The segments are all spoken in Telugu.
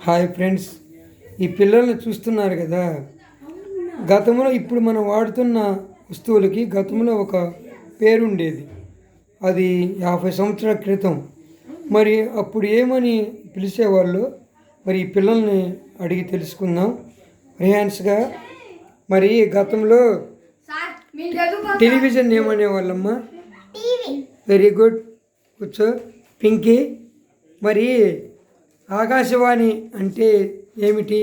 హాయ్ ఫ్రెండ్స్, ఈ పిల్లల్ని చూస్తున్నారు కదా. గతంలో ఇప్పుడు మనం వాడుతున్న వస్తువులకి గతంలో ఒక పేరుండేది. అది 50 సంవత్సరాల క్రితం. మరి అప్పుడు ఏమని పిలిచేవాళ్ళు, మరి ఈ పిల్లల్ని అడిగి తెలుసుకుందాం. రియాన్స్గా మరి గతంలో టెలివిజన్ ఏమనేవాళ్ళమ్మా? వెరీ గుడ్, కూర్చో. పింకీ, మరి ఆకాశవాణి అంటే ఏమిటి?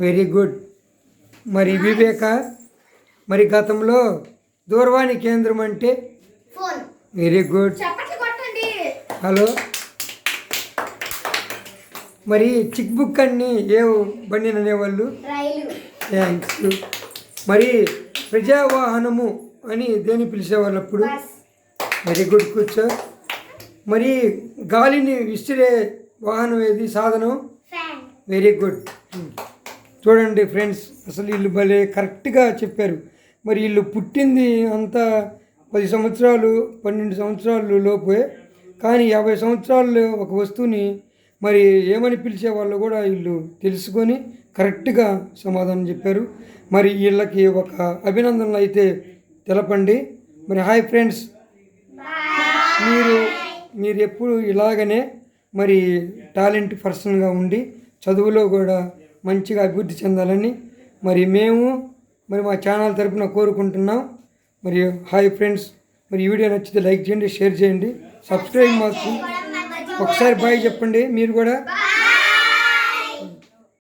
Very good. మరి వివేక, మరి గతంలో దూరవాణి కేంద్రం అంటే? Very good. హలో. మరి చిక్ బుక్ అన్ని ఏ బండి అనేవాళ్ళు? థ్యాంక్స్. మరి ప్రజావాహనము అని దేని పిలిచేవాళ్ళు అప్పుడు? వెరీ గుడ్, కూర్చో. మరి గాలిని విసిరే వాహనం ఏది, సాధనం? Very good. చూడండి ఫ్రెండ్స్, అసలు వీళ్ళు భలే కరెక్ట్గా చెప్పారు. మరి వీళ్ళు పుట్టింది అంతా 10 సంవత్సరాలు 12 సంవత్సరాలు లోపే, కానీ 50 సంవత్సరాలు ఒక వస్తువుని మరి ఏమని పిలిచేవాళ్ళు కూడా వీళ్ళు తెలుసుకొని కరెక్ట్గా సమాధానం చెప్పారు. మరి వీళ్ళకి ఒక అభినందనలు అయితే తెలపండి. మరి హాయ్ ఫ్రెండ్స్, మీరు ఎప్పుడు ఇలాగనే మరి టాలెంట్ పర్సన్గా ఉండి చదువులో కూడా మంచిగా అభివృద్ధి చెందాలని మరి మేము మరి మా ఛానల్ తరపున కోరుకుంటున్నాం. మరి హాయ్ ఫ్రెండ్స్, మరి ఈ వీడియో నచ్చితే లైక్ చేయండి, షేర్ చేయండి, సబ్స్క్రైబ్ మాకు ఒకసారి బాయ్ చెప్పండి మీరు కూడా.